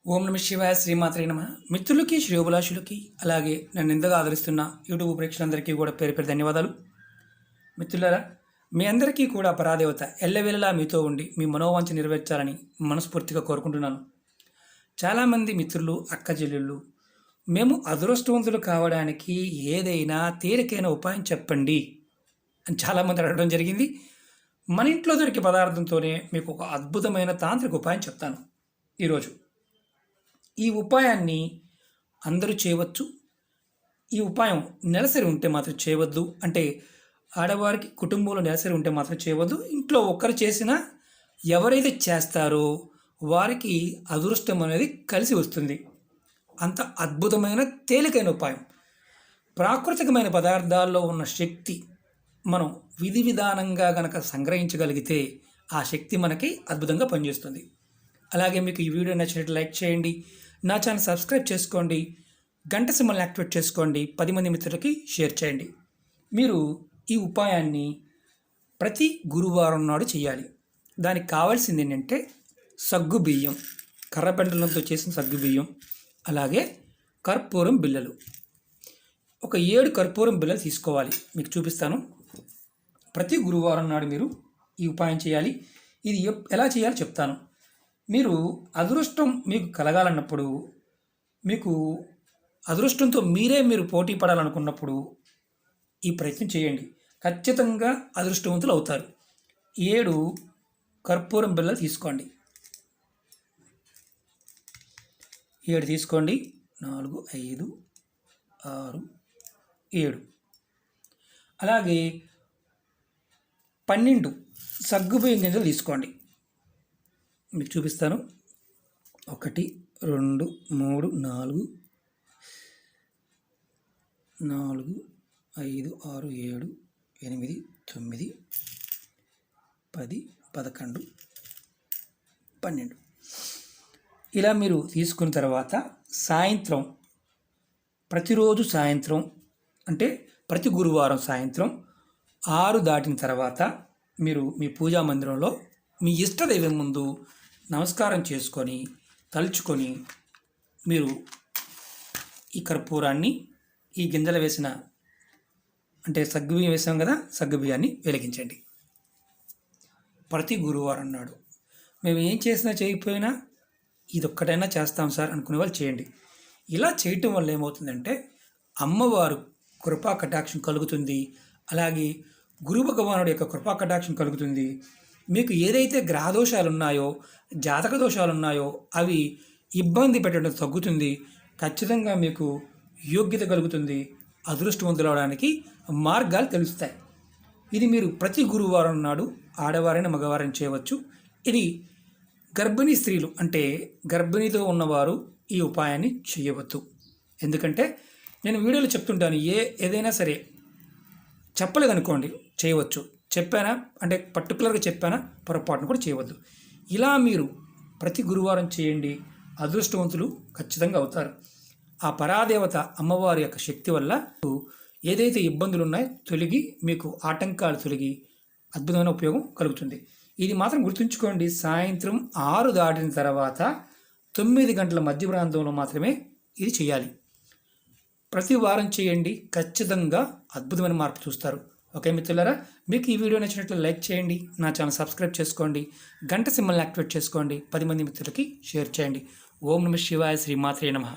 ఓం నమ శివాయ శ్రీమాత్రే నమ. మిత్రులకి శ్రేయోభిలాషులకి అలాగే నన్ను ఎంతగా ఆదరిస్తున్న యూట్యూబ్ ప్రేక్షకులందరికీ కూడా పేరు పేరు ధన్యవాదాలు. మిత్రులారా, మీ అందరికీ కూడా పరాదేవత ఎల్లవేళలా మీతో ఉండి మీ మనోవాంఛ నెరవేర్చాలని మనస్ఫూర్తిగా కోరుకుంటున్నాను. చాలామంది మిత్రులు, అక్క చెల్లెళ్ళు, మేము అదృష్టవంతులు కావడానికి ఏదైనా తేలికైన ఉపాయం చెప్పండి అని చాలామంది అడగడం జరిగింది. మన ఇంట్లో దొరికే పదార్థంతోనే మీకు ఒక అద్భుతమైన తాంత్రిక ఉపాయం చెప్తాను ఈరోజు. ఈ ఉపాయాన్ని అందరూ చేయవచ్చు. ఈ ఉపాయం నెలసరి ఉంటే మాత్రం చేయవద్దు. అంటే ఆడవారికి కుటుంబంలో నెలసరి ఉంటే మాత్రం చేయవద్దు. ఇంట్లో ఒక్కరు చేసినా ఎవరైతే చేస్తారో వారికి అదృష్టం అనేది కలిసి వస్తుంది. అంత అద్భుతమైన తేలికైన ఉపాయం. ప్రాకృతికమైన పదార్థాల్లో ఉన్న శక్తి మనం విధి విధానంగా గనక సంగ్రహించగలిగితే ఆ శక్తి మనకి అద్భుతంగా పనిచేస్తుంది. అలాగే మీకు ఈ వీడియో నచ్చినట్టు లైక్ చేయండి, నా ఛానల్ సబ్స్క్రైబ్ చేసుకోండి, గంట సింబల్ని యాక్టివేట్ చేసుకోండి, 10 మంది మిత్రులకి షేర్ చేయండి. మీరు ఈ ఉపాయాన్ని ప్రతి గురువారం నాడు చేయాలి. దానికి కావాల్సింది ఏంటంటే సగ్గు బియ్యం, కర్రపెండలంతో చేసిన సగ్గు బియ్యం, అలాగే కర్పూరం బిళ్ళలు. ఒక 7 కర్పూరం బిళ్ళలు తీసుకోవాలి. మీకు చూపిస్తాను. ప్రతి గురువారం నాడు మీరు ఈ ఉపాయం చేయాలి. ఇది ఎలా చేయాలో చెప్తాను. మీరు అదృష్టం మీకు కలగాలన్నప్పుడు, మీకు అదృష్టంతో మీరు పోటీ పడాలనుకున్నప్పుడు ఈ ప్రయత్నం చేయండి. ఖచ్చితంగా అదృష్టవంతులు అవుతారు. 7 కర్పూరం బిళ్ళలు తీసుకోండి. 7 తీసుకోండి. 4, 5, 6, 7. అలాగే 12 సగ్గుబియ్యం గింజలు తీసుకోండి. మీకు చూపిస్తాను. 1, 2, 3, 4, 5, 6, 7, 8, 9, 10, 11, 12. ఇలా మీరు తీసుకున్న తర్వాత సాయంత్రం, ప్రతిరోజు సాయంత్రం అంటే ప్రతి గురువారం సాయంత్రం 6 దాటిన తర్వాత మీరు మీ పూజా మందిరంలో మీ ఇష్టదైవం ముందు నమస్కారం చేసుకొని తలుచుకొని మీరు ఈ కర్పూరాన్ని, ఈ గింజలు వేసిన అంటే సగ్గుబియ్యం వేసాం కదా, సగ్గుబియ్యాన్ని వెలిగించండి. ప్రతి గురువారం నాడు మేము ఏం చేసినా చేయకపోయినా ఇదొక్కటైనా చేస్తాం సార్ అనుకునే వాళ్ళు చేయండి. ఇలా చేయటం వల్ల ఏమవుతుందంటే అమ్మవారు కృపా కటాక్షం కలుగుతుంది. అలాగే గురు భగవానుడి యొక్క కృపా కటాక్షం కలుగుతుంది. మీకు ఏదైతే గ్రహదోషాలు ఉన్నాయో, జాతక దోషాలు ఉన్నాయో అవి ఇబ్బంది పెట్టడం తగ్గుతుంది. ఖచ్చితంగా మీకు యోగ్యత కలుగుతుంది. అదృష్టవంతులు అవడానికి మార్గాలు తెలుస్తాయి. ఇది మీరు ప్రతి గురువారం నాడు ఆడవారైన మగవారైన చేయవచ్చు. ఇది గర్భిణీ స్త్రీలు అంటే గర్భిణీతో ఉన్నవారు ఈ ఉపాయాన్ని చేయవద్దు. ఎందుకంటే నేను వీడియోలో చెప్తుంటాను, ఏదైనా సరే చెప్పలేదనుకోండి చేయవచ్చు, చెప్పానా అంటే పర్టికులర్గా చెప్పానా పొరపాటును కూడా చేయవద్దు. ఇలా మీరు ప్రతి గురువారం చేయండి. అదృష్టవంతులు ఖచ్చితంగా అవుతారు. ఆ పరాదేవత అమ్మవారి యొక్క శక్తి వల్ల ఏదైతే ఇబ్బందులు ఉన్నాయో తొలగి, మీకు ఆటంకాలు తొలగి అద్భుతమైన ఉపయోగం కలుగుతుంది. ఇది మాత్రం గుర్తుంచుకోండి. సాయంత్రం 6 దాటిన తర్వాత 9 గంటల మధ్య ప్రాంతంలో మాత్రమే ఇది చేయాలి. ప్రతి వారం చేయండి. ఖచ్చితంగా అద్భుతమైన మార్పు చూస్తారు. ఓకే మిత్రులారా, మీకు ఈ వీడియో నచ్చినట్లు లైక్ చేయండి, నా ఛానల్ సబ్స్క్రైబ్ చేసుకోండి, గంట సింబల్ని యాక్టివేట్ చేసుకోండి, 10 మంది మిత్రులకి షేర్ చేయండి. ఓం నమ శివాయ శ్రీమాత్రే నమః.